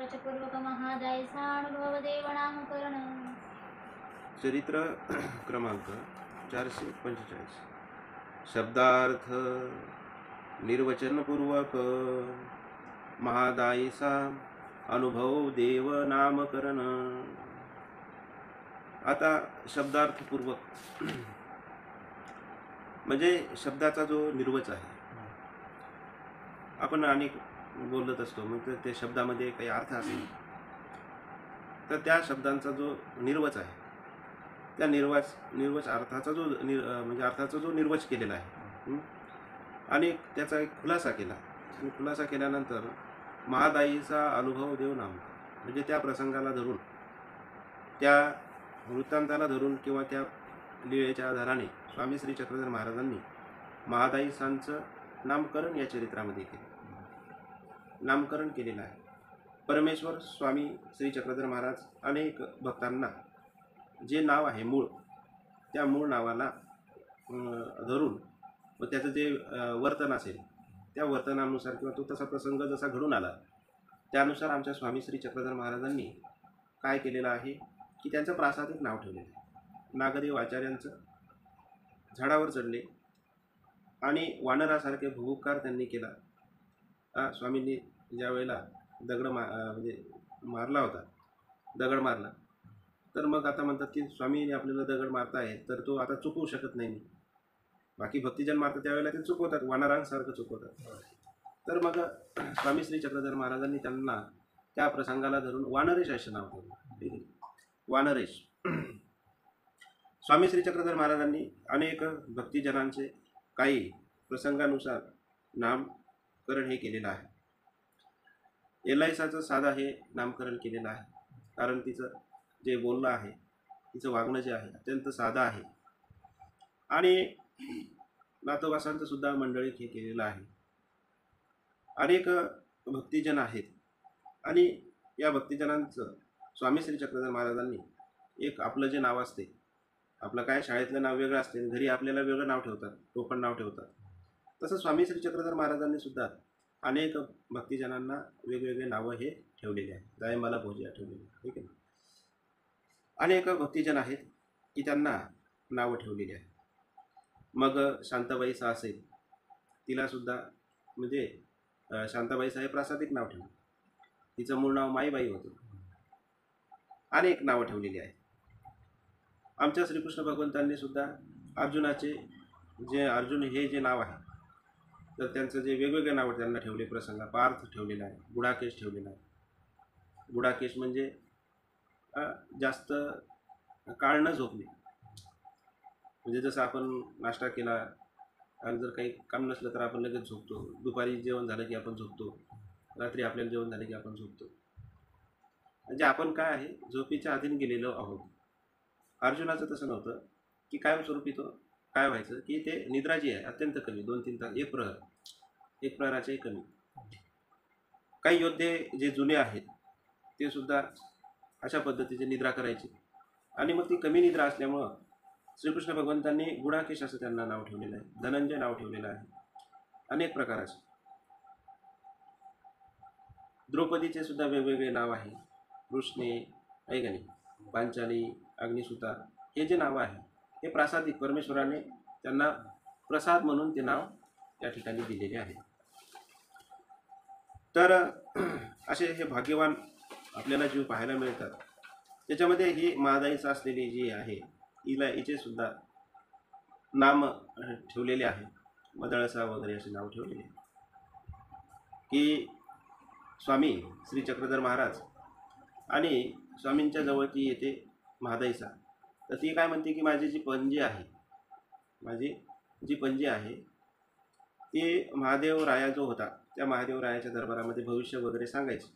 वाचपूर्वक महादायचा अनुभव देवनामकरण. चरित्र क्रमांक 445. शब्दार्थ निर्वचनपूर्वक महादायीचा अनुभव देव नामकरण. आता शब्दार्थपूर्वक म्हणजे शब्दाचा जो निर्वच आहे, आपण अनेक बोलत असतो, मग ते शब्दामध्ये काही अर्थ असेल तर त्या शब्दांचा जो निर्वच आहे, त्या निर्वच अर्थाचा जो म्हणजे अर्थाचा जो निर्वच केलेला आहे आणि त्याचा एक खुलासा केला. आणि खुलासा केल्यानंतर महादायीचा अनुभव देव नाम, म्हणजे त्या प्रसंगाला धरून, त्या वृत्तांताला धरून किंवा त्या लीळेच्या आधाराने स्वामी श्री चक्रधर महाराजांनी महादायीसांचं नामकरण या चरित्रामध्ये नामकरण केलेलं आहे. परमेश्वर स्वामी श्री चक्रधर महाराज अनेक भक्तांना जे नाव आहे मूळ, त्या मूळ नावाला धरून व त्याचं जे वर्तन असेल त्या वर्तनानुसार किंवा तो तसा प्रसंग जसा घडून आला त्यानुसार आमच्या स्वामी श्री चक्रधर महाराजांनी काय केलेलं आहे की त्यांचं प्रासादिक नाव ठेवलेलं आहे. नागदेव आचार्यांचं झाडावर चढले आणि वानरासारखे भुभुकार त्यांनी केला. स्वामींनी ज्या वेळेला म्हणजे मारला होता, दगड मारला, तर मग आता म्हणतात की स्वामीने आपल्याला दगड मारता आहे तर तो आता चुकवू शकत नाही. बाकी भक्तिजन मारतात त्यावेळेला ते चुकवतात, वानरांसारखं चुकवतात. तर मग स्वामी श्री चक्रधर महाराजांनी त्यांना त्या प्रसंगाला धरून वानरेश असे नाव ठेवले. वानरेश. स्वामी श्री चक्रधर महाराजांनी अनेक भक्तिजनांचे काही प्रसंगानुसार नामकरण हे केलेलं आहे. एलायसाचं साधा हे नामकरण केलेलं आहे, कारण तिचं जे बोलणं आहे, तिचं वागणं जे आहे अत्यंत साधं आहे. आणि नातोबासांचं सुद्धा मंडळीत हे केलेलं आहे. अनेक भक्तिजन आहेत आणि या भक्तिजनांचं स्वामी श्री चक्रधर महाराजांनी एक आपलं जे नाव असते, आपलं काय शाळेतलं नाव वेगळं असते, घरी आपल्याला वेगळं नाव ठेवतात, टोपण नाव ठेवतात, तसं स्वामी श्री चक्रधर महाराजांनी सुद्धा अनेक भक्तिजनांना वेगवेगळे नावं हे ठेवलेले आहेत. जायमाला भोजिया ठेवलेले, ठीक आहे. अनेक भक्तिजन आहेत की त्यांना नावं ठेवलेली आहेत. मग शांताबाईचा असेल, तिलासुद्धा म्हणजे शांताबाईचं हे प्रासादिक नाव ठेवलं, तिचं मूळ नाव माईबाई होतं. अनेक नावं ठेवलेली आहेत. आमच्या श्रीकृष्ण भगवंतांनी सुद्धा अर्जुनाचे जे अर्जुन हे जे नाव आहे तर त्यांचं जे वेगवेगळे नावं त्यांना ठेवले प्रसंग. पार्थ ठेवलेला आहे, गुडाकेश ठेवलेला आहे. गुडाकेश म्हणजे जास्त काळ न झोपणे, म्हणजे जसं आपण नाश्ता केला आणि जर काही काम नसलं तर आपण लगेच झोपतो, दुपारी जेवण झालं की आपण झोपतो, रात्री आपल्याला जेवण झालं की आपण झोपतो, म्हणजे आपण काय आहे झोपीच्या अधीन गेलेलो आहोत. अर्जुनाचं तसं नव्हतं की कायमस्वरूपी तो काय व्हायचं की ते निद्रा जी आहे अत्यंत कमी, 2-3 तास, एक प्रहराच्याही कमी. काही योद्धे जे जुने आहेत ते सुद्धा अशा पद्धतीची निद्रा करायची आणि मग ती कमी निद्रा असल्यामुळं श्रीकृष्ण भगवंतांनी गुडाकेश असं त्यांना नाव ठेवलेलं आहे. धनंजय नाव ठेवलेलं आहे. अनेक प्रकाराचे. द्रौपदीचे सुद्धा वेगवेगळे नाव आहे. कृष्णे, ऐगणी, पांचाली, अग्निसुता, हे जे नावं आहे हे प्रासादिक परमेश्वराने त्यांना प्रसाद म्हणून ते नाव त्या ठिकाणी दिलेले आहे. तर असे हे भाग्यवान आपल्याला जीव पाहायला मिळतात. त्याच्यामध्ये ही महादायीचा असलेली जी आहे हिचे सुद्धा नाम ठेवलेले आहे. मदळसा वगैरे असे नाव ठेवलेले आहे की स्वामी श्री चक्रधर महाराज आणि स्वामींच्या जवळ ती येते महादायीचा. तर ती काय म्हणते की माझी जी पंजी आहे ती महादेव राया जो होता त्या महादेव रायाच्या दरबारामध्ये भविष्य वगैरे सांगायचे.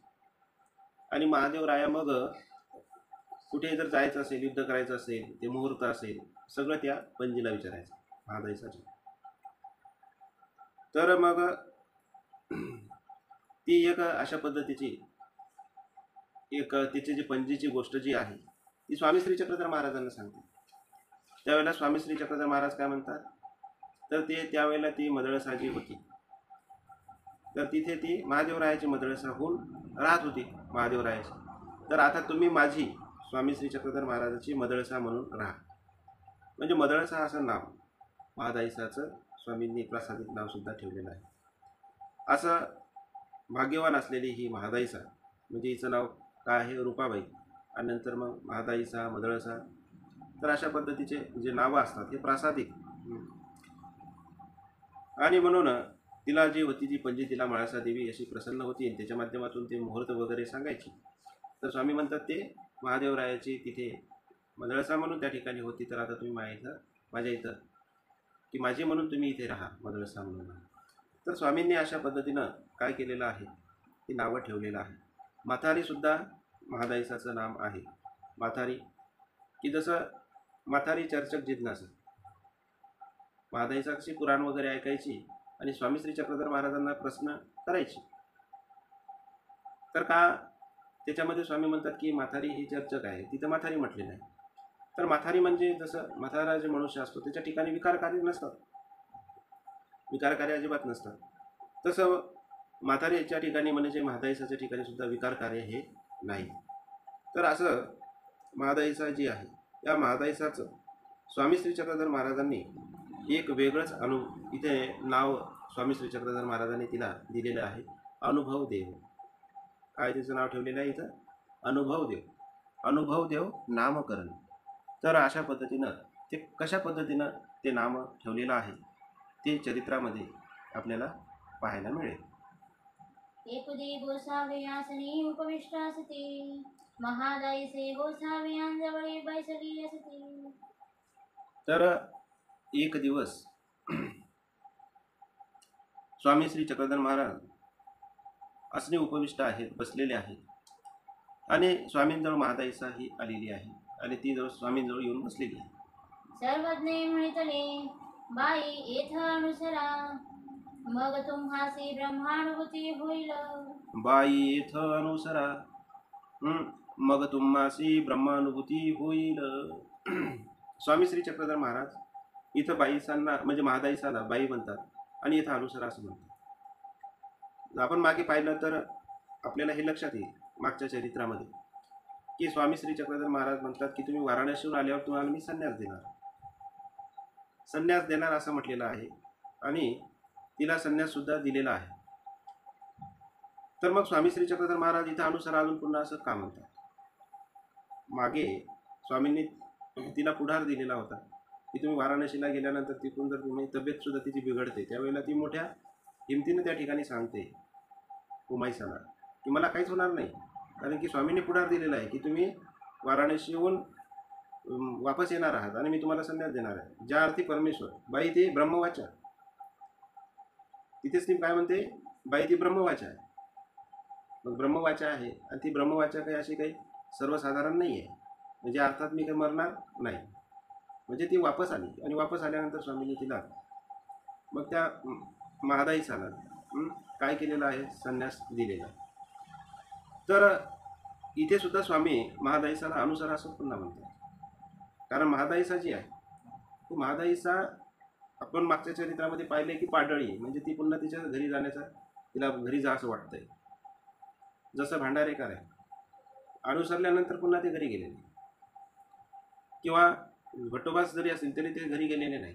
आणि महादेव राया मग कुठे जर जायचं असेल, युद्ध करायचं असेल, ते मुहूर्त असेल, सगळं त्या पंजीला विचारायचं महादायीसाठी. तर मग ती एक अशा पद्धतीची एक तिची जी पंजीची गोष्ट जी आहे ती स्वामी श्री चक्रधर महाराजांना सांगते. त्यावेळेला स्वामी श्री चक्रधर महाराज काय म्हणतात तर ते त्यावेळेला ती मदळसा जी होती तर तिथे ती महादेवरायाची मदळसा होऊन राहत होती महादेवरायाची. तर आता तुम्ही माझी स्वामी श्री चक्रधर महाराजाची मदळसा म्हणून राहा. म्हणजे मदळसा असं नाव महादायसाचं स्वामींनी प्रासादिक नावसुद्धा ठेवलेलं आहे. असं भाग्यवान असलेली ही महादायसा, म्हणजे हिचं नाव काय आहे, रूपाबाई, आणि नंतर मग महादायसा, मदळसा. तर अशा पद्धतीचे जे नावं असतात हे प्रासादिक. आणि म्हणून तिला जी होती ती पंडितीला म्हाळसा देवी अशी प्रसन्न होती आणि त्याच्या माध्यमातून ते मुहूर्त वगैरे सांगायची. तर स्वामी म्हणतात ते महादेवरायाची तिथे मदळसा म्हणून त्या ठिकाणी होती. तर आता तुम्ही माझ्या इथं की माझी म्हणून तुम्ही इथे राहा मदळसा म्हणून. तर स्वामींनी अशा पद्धतीनं काय केलेलं आहे, ती नावं ठेवलेलं आहे. माथारीसुद्धा महादायसाचं नाम आहे. माथारी की जसं माथारी चर्चक जिज्ञासा, महादायसा कशी पुराण वगैरे ऐकायची आणि स्वामी श्री चक्रधर महाराजांना प्रश्न करायची. तर का त्याच्यामध्ये स्वामी म्हणतात की माथारी ही चर्चक आहे, तिथं माथारी म्हटलेलं आहे. तर माथारी म्हणजे जसं म्हातारा जे मनुष्य असतो त्याच्या ठिकाणी विकारकार्य नसतात, विकारकार्य अजिबात नसतात. तसं म्हातारीच्या ठिकाणी म्हणजे महादायसाच्या ठिकाणी सुद्धा विकारकार्य हे नाही. तर असं महादायसा जी आहे या महादायसाचं स्वामी श्री चक्रधर महाराजांनी एक वेगळंच इथे नाव स्वामी श्री चक्रधर महाराजांनी तिला दिलेलं आहे, अनुभव देव. काय त्याचं नाव ठेवलेलं आहे इथं, अनुभव देव. अनुभव देव नामकरण. तर अशा पद्धतीनं ते कशा पद्धतीनं ते नाम ठेवलेलं आहे ते चरित्रामध्ये आपल्याला पाहायला मिळेल. एकुदी गोसावे आसनी उपविष्ट असती, महादायसे गोसावे अंजवळी बैसली असती. तर एक दिवस स्वामी श्री चक्रधर महाराज असणे उपविष्ट आहेत, बसलेले आहेत, आणि स्वामींजवळ महादायसा ही आलेली आहे आणि ती जवळ स्वामींजवळ येऊन बसलेली आहे. सर्वज्ञे म्हणितले बाई येथ अनुसरा, मग तुम्हासी ब्रह्मानुभूती होईल. बाई येथ अनुसरा, मग तुम्हासी ब्रह्मानुभूती होईल. स्वामी श्री चक्रधर महाराज इथं बाईसांना म्हणजे महादायसाला बाई म्हणतात आणि इथं अनुसरा असं म्हणतात. आपण मागे पाहिलं तर आपल्याला हे लक्षात येईल मागच्या चरित्रामध्ये की स्वामी श्री चक्रधर महाराज म्हणतात की तुम्ही वाराणसीहून आल्यावर तुम्हाला मी संन्यास देणार असं म्हटलेलं आहे आणि तिला संन्याससुद्धा दिलेला आहे. तर मग स्वामी श्री चक्रधर महाराज इथं अनुसरा अजून पुन्हा असं का म्हणतात. मागे स्वामींनी तिला पुढार दिलेला होता की तुम्ही वाराणसीला गेल्यानंतर तिथून जर तुम्ही तब्येतसुद्धा तिची बिघडते त्यावेळेला ती मोठ्या हिमतीनं त्या ठिकाणी सांगते उमाईसाला की मला काहीच होणार नाही, कारण की स्वामींनी पुढार दिलेला आहे की तुम्ही वाराणसीहून वापस येणार आहात आणि मी तुम्हाला संन्यास देणार आहे. ज्या अर्थी परमेश्वर, बाई ती ब्रह्मवाचा, तिथेच ती काय म्हणते, बाई ती ब्रह्मवाचा आहे. मग ब्रह्मवाचा आहे आणि ती ब्रह्मवाचा काही अशी काही सर्वसाधारण नाही आहे, म्हणजे अर्थात मी काही मरणार नाही. म्हणजे ती वापस आली आणि वापस आल्यानंतर स्वामींनी तिला मग त्या महादायसाला काय केलेलं आहे, संन्यास दिलेला. तर इथे सुद्धा स्वामी महादायसाला अनुसरा असं पुन्हा म्हणतात, कारण महादायसा जी आहे ती महादायसा आपण मागच्या चरित्रामध्ये पाहिले की पाडळी, म्हणजे ती पुन्हा तिच्या घरी जाण्याचा, तिला घरी जा असं वाटतंय. जसं भांडारेकर आहे, अनुसरल्यानंतर पुन्हा ते घरी गेलेले, किंवा भट्टोबास जरी असतील तरी ते घरी गेलेले नाही.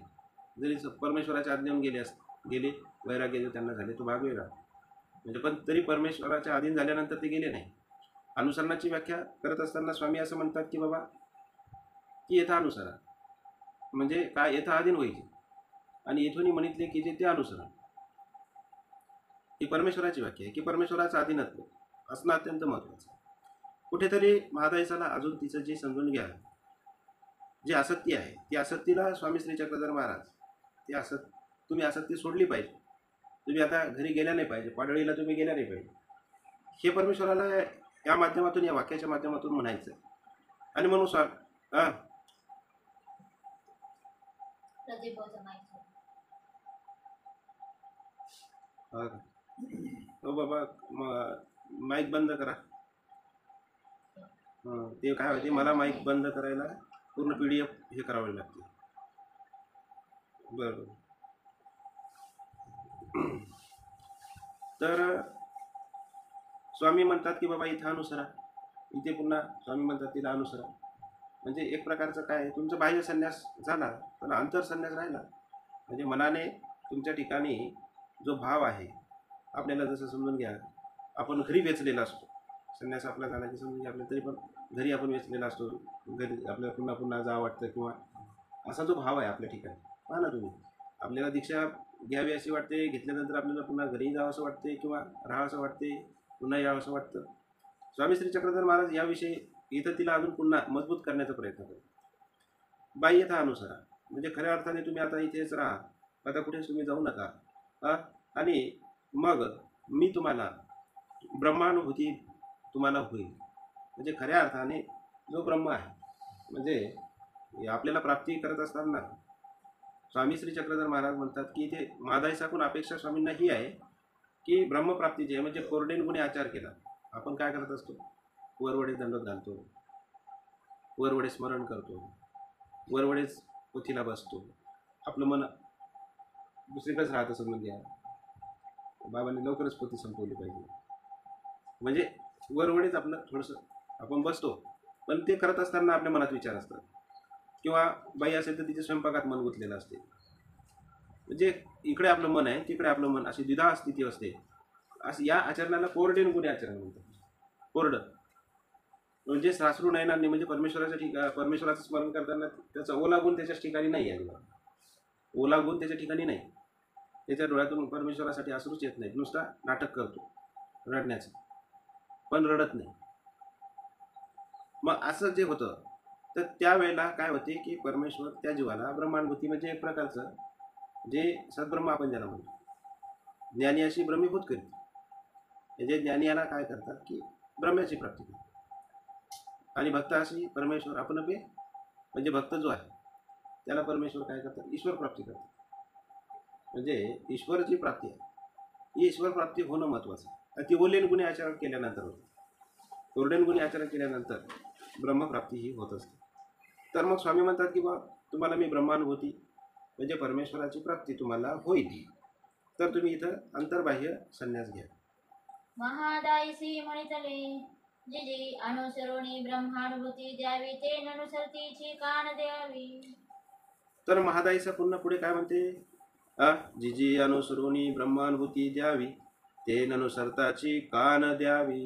जरी परमेश्वराच्या आज्ञेहून गेले वैराग्य त्यांना झाले तो भाग वेगळा, म्हणजे पण तरी परमेश्वराच्या अधीन झाल्यानंतर ते गेले नाही. अनुसरणाची व्याख्या करत असताना स्वामी असं म्हणतात की बाबा की येथा अनुसरा म्हणजे काय, येथा अधीन होईल आणि येथून म्हणितले की जे ते अनुसरण, ही परमेश्वराची व्याख्या आहे की परमेश्वराचं अधीनत्व असणं अत्यंत महत्त्वाचं. कुठेतरी महादायसाला अजून तिचं जे समजून घ्या, जी आसक्ती आहे ती आसक्तीला स्वामी श्री चक्रधर महाराज ती तुम्ही आसक्ती सोडली पाहिजे, तुम्ही आता घरी गेल्या नाही पाहिजे, पाडळीला तुम्ही गेल्या नाही पाहिजे, हे परमेश्वराला या माध्यमातून, या वाक्याच्या माध्यमातून म्हणायचं. आणि म्हणून हो बाबा माईक बंद करा. ते काय होते, मला माईक बंद करायला पूर्ण PDF हे करावे लागते. बरं. तर स्वामी म्हणतात की बाबा इथं अनुसरा, इथे पुन्हा स्वामी म्हणतात तिला अनुसरा. म्हणजे एक प्रकारचं काय आहे, तुमचं बाह्य संन्यास झाला पण अंतर संन्यास राहिला. म्हणजे मनाने तुमच्या ठिकाणी जो भाव आहे, आपल्याला जसं समजून घ्या, आपण घरी वेचलेला असतो. संन्यास आपला झाला की समजून घ्या आपल्या, तरी पण घरी आपण वेचलेला असतो. घरी आपल्याला पुन्हा पुन्हा जावं वाटतं, किंवा असा जो भाव आहे आपल्या ठिकाणी. पहा ना तुम्ही, आपल्याला दीक्षा घ्यावी अशी वाटते, घेतल्यानंतर आपल्याला पुन्हा घरी जावं असं वाटते, किंवा राहावं असं वाटते, पुन्हा यावं असं वाटतं. स्वामी श्री चक्रधर महाराज याविषयी इथं तिला अजून पुन्हा मजबूत करण्याचा प्रयत्न करतो. बाह्यता अनुसारा, म्हणजे खऱ्या अर्थाने तुम्ही आता इथेच राहा, आता कुठेच तुम्ही जाऊ नका. आणि मग मी तुम्हाला ब्रह्मानुभूती तुम्हाला होईल. म्हणजे खऱ्या अर्थाने जो ब्रह्म आहे, म्हणजे आपल्याला प्राप्ती करत असताना स्वामी श्री चक्रधर महाराज म्हणतात की इथे मादाईसाकून अपेक्षा स्वामींना ही आहे की ब्रह्मप्राप्तीची आहे. म्हणजे कोरडेन गुणे आचार केला. आपण काय करत असतो, वरवडे दंडोत घालतो, वरवडे स्मरण करतो, वरवडेच पोथीला बसतो, आपलं मन दुसरीकडेच राहतं. समजून घ्या, बाबांनी लवकरच पोथी संपवली पाहिजे. म्हणजे वरवडेच आपलं थोडंसं आपण बसतो, पण ते करत असताना आपल्या मनात विचार असतात. किंवा बाई असेल तर तिच्या स्वयंपाकात मन गुंतलेलं असते. म्हणजे इकडे आपलं मन आहे, तिकडे आपलं मन, अशी द्विधा स्थिती असते. असं या आचरणाला कोरडेन गुणे आचरण म्हणतात. कोरडं म्हणजे सासरू नयनांनी, म्हणजे परमेश्वराच्या परमेश्वराचं स्मरण करताना त्याचा ओला गुण त्याच्याच ठिकाणी नाही आहे. ओला गुण त्याच्या ठिकाणी नाही. त्याच्या डोळ्यातून परमेश्वरासाठी अश्रूच येत नाही, नुसता नाटक करतो रडण्याचं, पण रडत नाही. मग असं जे होतं, तर त्यावेळेला काय होते की परमेश्वर त्या जीवाला ब्रह्मानुभूती, म्हणजे एक प्रकारचं जे सद्ब्रह्म आपण ज्याला म्हणतो, ज्ञानी अशी ब्रह्मीभूत करीत. म्हणजे ज्ञानी याला काय करतात की ब्रह्म्याची प्राप्ती करतात, आणि भक्त अशी परमेश्वर आपण म्हणजे भक्त जो आहे त्याला परमेश्वर काय करतात, ईश्वर प्राप्ती करतात. म्हणजे ईश्वरची प्राप्ती आहे, ही ईश्वर प्राप्ती होणं महत्त्वाचं आहे. ती ओलेन गुणे आचरण केल्यानंतर होतं. कोरडेन गुणे आचरण केल्यानंतर ब्रह्मप्राप्ती ही होत असते. तर मग स्वामी म्हणतात की बा तुम्हाला मी ब्रह्मानुभूती म्हणजे परमेश्वराची प्राप्ती तुम्हाला होईल, तर तुम्ही इथं अंतर्बाह्य संन्यास घ्या. महादायसी म्हणितले जी अनुसरोणी ब्रह्मानुभूती द्यावी ते अनुसरतीची कान द्यावी. तर महादाईचा पुन्हा पुढे काय म्हणते, जी अनुसरोणी ब्रह्मानुभूती द्यावी ते अनुसरताची कान द्यावी.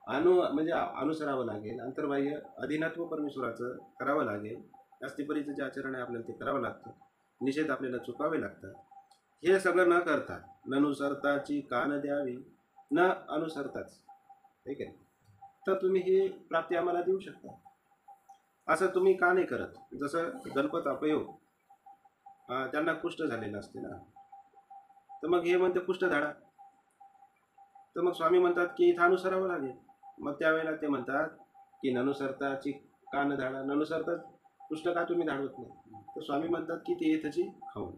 म्हणजे अनुसरावं लागेल, अंतर्बाह्य अधीनत्व परमेश्वराचं करावं लागेल. जास्तीपरीचं जे आचरण आहे आपल्याला ते करावं लागतं, निषेध आपल्याला चुकावे लागतात. हे सगळं न करता ननुसरताची कान द्यावी, न अनुसरताच, ठीक आहे, तर तुम्ही ही प्राप्ती आम्हाला देऊ शकता. असं तुम्ही का नाही करत? जसं गणपत अपयोग त्यांना कुष्ठ झालेलं असते ना, तर मग हे म्हणते कुष्ठ धाडा. तर मग स्वामी म्हणतात की इथं अनुसरावं लागेल. मग त्यावेळेला ते म्हणतात की ननुसरताची कान धाडा. ननुसरता कुष्ठ का तुम्ही धाडवत नाही? तर स्वामी म्हणतात की ते इथंची खाऊन.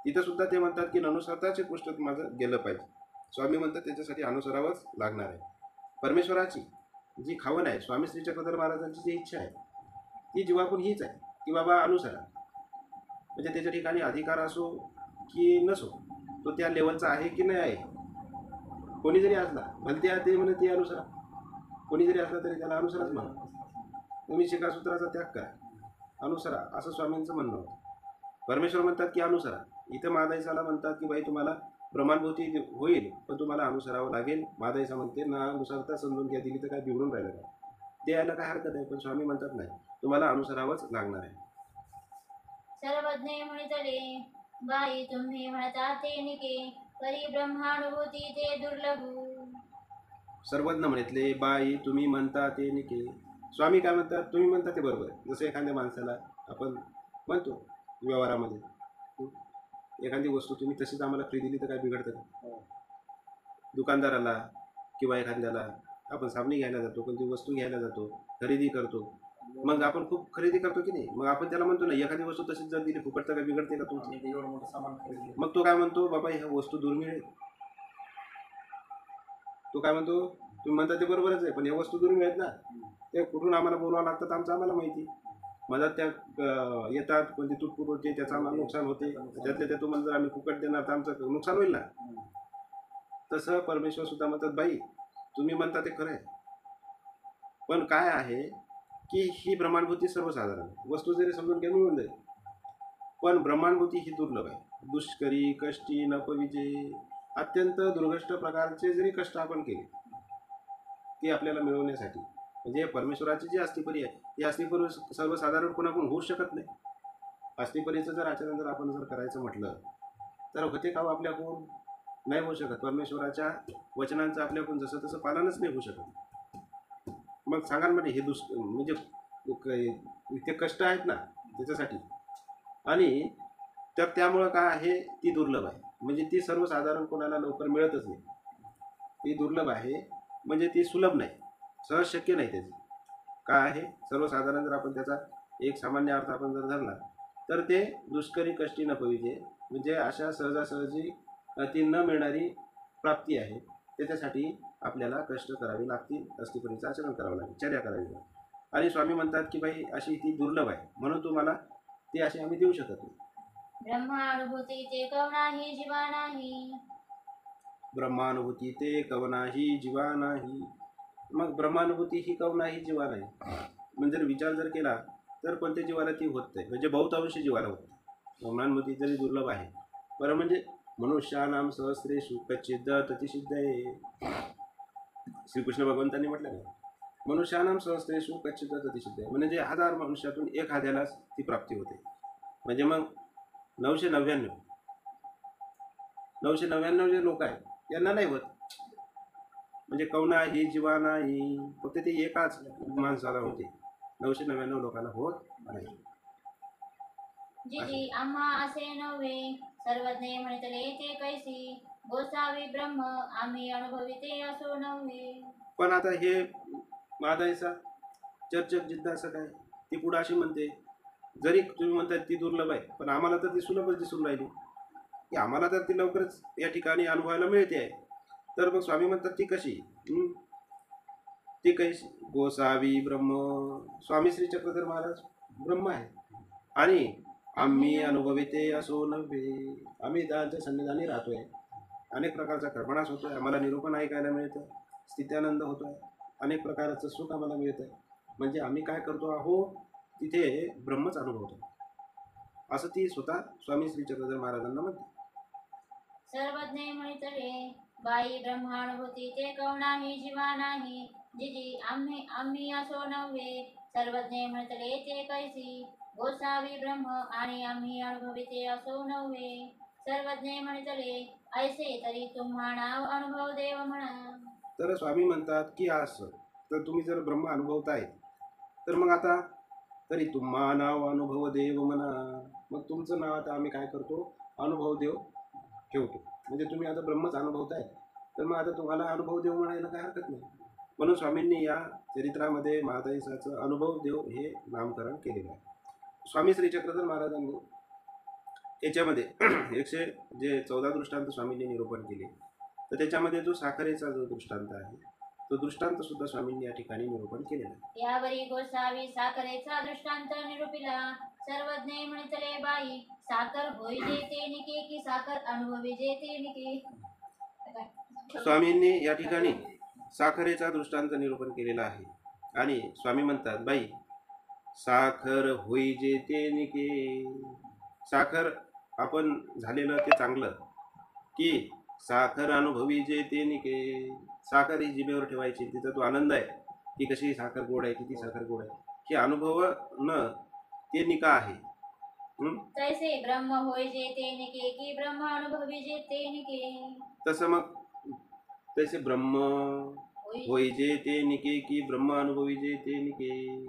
तिथं सुद्धा ते म्हणतात की ननुसरताचे कुष्ठ माझं गेलं पाहिजे. स्वामी म्हणतात त्याच्यासाठी अनुसरावंच लागणार आहे. परमेश्वराची जी खावण आहे, स्वामी श्री चक्रधर महाराजांची जी इच्छा आहे ती जीवाकून हीच आहे की बाबा अनुसरा. म्हणजे त्याच्या ठिकाणी अधिकार असो की नसो, तो त्या लेवलचा आहे की नाही आहे. कोणी जरी असला भलते ते म्हणत ते अनुसरा, कोणी जरी असला तरी त्याला अनुसराच म्हणा. तुम्ही शिखासूत्राचा त्याग करा, अनुसरा, असं स्वामींचं म्हणणं होतं. परमेश्वर म्हणतात की अनुसरा. इथं मादाईसाला म्हणतात की बाई तुम्हाला ब्रह्मानुभूती होईल, पण तुम्हाला अनुसरावं लागेल. मादाईसा म्हणते ना अनुसरता समजून घ्या, दिली तर काय बिघडून राहिलं का, ते यायला काय हरकत आहे. पण स्वामी म्हणतात नाही, तुम्हाला अनुसरावंच लागणार आहे. सर्वज्ञ म्हणितले बाई तुम्ही म्हणता ते निके परी ब्रह्मानुभूती ते दुर्लभू. सर्वज्ञ म्हणितले बाई तुम्ही म्हणता ते निके. स्वामी काय म्हणतात, तुम्ही म्हणता ते बरोबर. जसं एखाद्या माणसाला आपण म्हणतो व्यवहारामध्ये, एखादी वस्तू तुम्ही तशीच आम्हाला फ्री दिली तर काय बिघडतं का? दुकानदाराला किंवा एखाद्याला आपण साबणी घ्यायला जातो, कोणती वस्तू घ्यायला जातो, खरेदी करतो, मग आपण खूप खरेदी करतो की नाही, मग आपण त्याला म्हणतो ना एखादी वस्तू तशीच जर दिली फुकट तर काय बिघडते का तुमची? एवढं मोठं सामान खरेदी. मग तो काय म्हणतो, बाबा ह्या वस्तू दुर्मिळ आहे. तो काय म्हणतो, तुम्ही म्हणता ते बरोबरच आहे, पण या वस्तू दुर्मिळ आहेत ना, ते कुठून आम्हाला बोलावं लागतात आमचं आम्हाला माहिती. मधात त्या येतात कोणती तुटफूट होते, त्याचं आम्हाला नुकसान होते. त्यातल्या त्या तुम्हाला जर आम्ही फुकट देणार तर आमचं नुकसान होईल ना. तसं परमेश्वर सुद्धा म्हणतात बाई तुम्ही म्हणता ते खरं आहे, पण काय आहे की ही ब्रह्मानुभूती सर्वसाधारण आहे. वस्तू जरी समजून घ्या मिळून जाईल, पण ब्रह्मानुभूती ही दुर्लभ आहे. दुष्करी कष्टी नपविजे, अत्यंत दुर्गष्ट प्रकारचे जरी कष्ट आपण केले ते आपल्याला मिळवण्यासाठी, म्हणजे परमेश्वराची जी अस्तिपरी आहे ती अस्तिपरी सर्वसाधारण कोणाकडून होऊ शकत नाही. अस्तिपरीचं जर आचरण जर आपण जर करायचं म्हटलं तर होते का हो आपल्याकडून? नाही होऊ शकत. परमेश्वराच्या वचनांचं आपल्याकडून जसं तसं पालनच नाही होऊ शकत. मग सांगाल म्हणजे हे म्हणजे इतके कष्ट आहेत ना त्याच्यासाठी, आणि तर त्यामुळं काय आहे, ती दुर्लभ आहे. म्हणजे ती सर्वसाधारण कोणाला लवकर मिळतच नाही. ती दुर्लभ आहे म्हणजे ती सुलभ नाही, सहज शक्य नाही. त्याची काय आहे, सर्वसाधारण जर आपण त्याचा एक सामान्य अर्थ आपण जर धरला तर ते दुष्करी कष्टी न पविजे, म्हणजे अशा सहजासहजी ती न मिळणारी प्राप्ती आहे. त्याच्यासाठी आपल्याला कष्ट करावे लागतील, अस्तिपरीचं आचरण करावं लागेल, चर्या करावी लागेल. आणि स्वामी म्हणतात की बाई अशी ती दुर्लभ आहे म्हणून तुम्हाला ती अशी आम्ही देऊ शकत नाही. ब्रह्मानुभूती ते कवनाही जीवा नाही. ब्रह्मानुभूती ते कवनाही जीवा नाही. मग ब्रह्मानुभूती ही कवनाही जीवा नाही म्हणजे जर विचार जर केला तर कोणत्या जीवाला ती होत नाही, म्हणजे बहुतांशी जीवाला होत नाही. ब्रह्मानुभूती जरी दुर्लभ आहे बरं, म्हणजे मनुष्यानाम सहस्रेषु कच्चिद ततिसिद्ध आहे. श्रीकृष्ण भगवंतांनी म्हटलं ना, मनुष्यानाम सहस्रेषु कच्चिद ततिसिद्ध आहे, म्हणजे 1000 मनुष्यातून एखाद्यालाच ती प्राप्ती होते. म्हणजे मग 999 जे लोक आहेत त्यांना नाही होत. म्हणजे कवना ही जीवा नाही, फक्त ते एकाच माणसाला होते, 999 लोकांना होत नाही. जिजी आम्हा असे नव्हे, सर्वज्ञ म्हणतले ते कैसी, गोसावी ब्रह्म आम्ही अनुभविते असो नव्हे. पण आता हे मादाईचा चर्चक जिज्ञासा काय, ती पुढे अशी म्हणते, जरी तुम्ही म्हणताय ती दुर्लभ आहे पण आम्हाला तर ती सुलभच दिसून राहिली, की आम्हाला तर ती लवकरच या ठिकाणी अनुभवायला मिळते आहे. तर मग स्वामी म्हणतात ती कशी? ती कैशी? गोसावी ब्रह्म, स्वामी श्री चक्रधर महाराज ब्रह्म आहे आणि आम्ही अनुभविते असो नव्हे, आम्ही त्यांच्या सन्निधानी राहतोय, अनेक प्रकारचा कल्पनाच होतोय, आम्हाला निरूपण ऐकायला मिळतं, स्थित्यानंद होतोय, अनेक प्रकारचं सुख आम्हाला मिळतंय. म्हणजे आम्ही काय करतो आहो, तिथे ब्रह्मच अनुभवतो, असं ती स्वतः स्वामी श्री चक्रधर महाराजांना म्हणते. सर्वज्ञ म्हणतले बाई ब्रह्मानुभूती ते कवनाही जीवा नाही. जिजी आम्ही असो नव्हे, सर्वज्ञ म्हणतले ते कैसी, गोसावी ब्रह्म आणि आम्ही अनुभविते असो नव्हे. सर्वज्ञ म्हणतले ऐसे तरी तुम्हा नाव अनुभव देव म्हणा. तर स्वामी म्हणतात की असं तर तुम्ही जर ब्रह्म अनुभवताय तर मग आता तरी तुम्हा नाव अनुभव देव म्हणा. मग तुमचं नाव आता आम्ही काय करतो, अनुभव देव ठेवतो. म्हणजे तुम्ही आता ब्रह्मच अनुभवताय तर मग आता तुम्हाला अनुभव देव म्हणायला काय हरकत नाही. म्हणून स्वामींनी या चरित्रामध्ये महादाईसाचं अनुभव देव हे नामकरण केलेलं आहे. स्वामी श्री चक्रधर महाराजांनी याच्यामध्ये 114 दृष्टांत स्वामींनी निरूपण केले. तर त्याच्यामध्ये जो साखरेचा जो दृष्टांत आहे तो दृष्टांत सुद्धा स्वामींनी या ठिकाणी निरूपण केलेला आहे. यावरी गोसावी साखरेचा दृष्टांत निरूपिला. सर्वज्ञ म्हणतले बाई साखर होई जेते निके, की साखर अनुभवी जेते निके. स्वामींनी या ठिकाणी साखरेचा दृष्टांत निरूपण केलेला आहे आणि स्वामी म्हणतात बाई साखर होई जेते निके, साखर आपण झालेलं ते चांगलं, की साखर अनुभवी जेते निके, साखर ही जिभेवर ठेवायची, तिचा तो आनंद आहे की कशी साखर गोड आहे, किती साखर गोड आहे, हे अनुभव न ते निका आहे. तैसे ब्रह्म होय जेते निके, की ब्रह्म अनुभवी जेते निके. तसं मग तसे ब्रह्म होय जे ते निके, की ब्रह्म अनुभवी जे ते निके.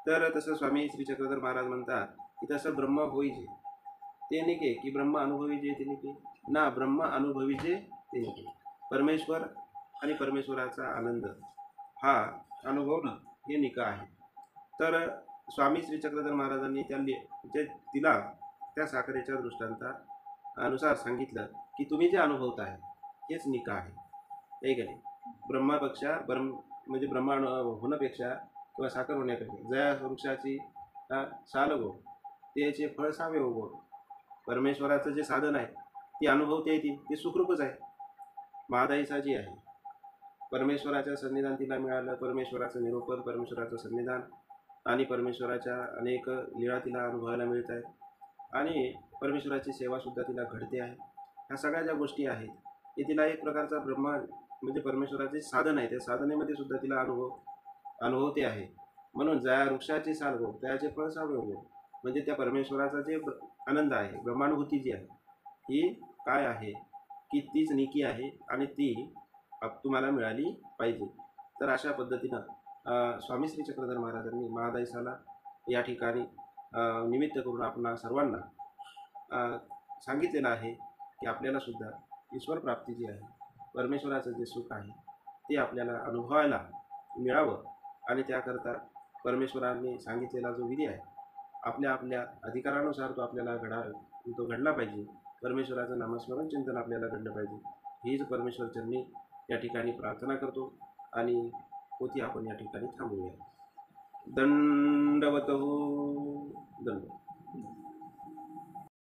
तर तसं स्वामी श्री चक्रधर महाराज म्हणतात की तसं ब्रह्म होई जे ते निके, की ब्रह्म अनुभवी जे ते निके ना, ब्रह्म अनुभवी जे ते निके. परमेश्वर आणि परमेश्वराचा आनंद हा अनुभवणं हे निका आहे. तर स्वामी श्री चक्रधर महाराजांनी तिला त्या साखरेच्या दृष्टांतानुसार सांगितलं की तुम्ही जे अनुभवत आहे हेच निका आहे. एक आहे ब्रह्मापेक्षा म्हणजे ब्रह्मा होण्यापेक्षा किंवा साखर होण्यापेक्षा जया वृक्षाची साल गोड, त्याचे फळ सावे गोड. परमेश्वराचं जे साधन आहे ती अनुभवते ती सुखरूपच आहे. महादाईसा जी आहे परमेश्वराच्या सन्निधान तिला मिळालं, परमेश्वराचं निरूपण, परमेश्वराचं सन्निधान आणि परमेश्वराच्या अनेक लीळा तिला अनुभवायला मिळत आहेत आणि परमेश्वराची सेवासुद्धा तिला घडते आहे. ह्या सगळ्या ज्या गोष्टी आहेत हे तिला एक प्रकारचा ब्रह्मा म्हणजे परमेश्वराचे साधन आहे, त्या साधनेमध्ये सुद्धा तिला अनुभवते आहे. म्हणून ज्या वृक्षाची साल गो त्याचे फळ सावळे गो, म्हणजे त्या परमेश्वराचा जे आनंद आहे, ब्रह्मानुभूती जी आहे ही काय आहे की तीच निकी आहे आणि ती तुम्हाला मिळाली पाहिजे. तर अशा पद्धतीनं स्वामी श्री चक्रधर महाराजांनी महादायसाला या ठिकाणी निमित्त करून आपणा सर्वांना सांगितलेलं आहे की आपल्याला सुद्धा ईश्वर प्राप्ती जी आहे, परमेश्वराचं जे सुख आहे ते आपल्याला अनुभवायला मिळावं आणि त्याकरता परमेश्वरांनी सांगितलेला जो विधी आहे आपल्या आपल्या अधिकारानुसार तो घडला पाहिजे. परमेश्वराचं नामस्मरण चिंतन आपल्याला घडलं पाहिजे. हीच परमेश्वर चरणी या ठिकाणी प्रार्थना करतो आणि पोथी आपण या ठिकाणी थांबवूया. दंडवत दंड.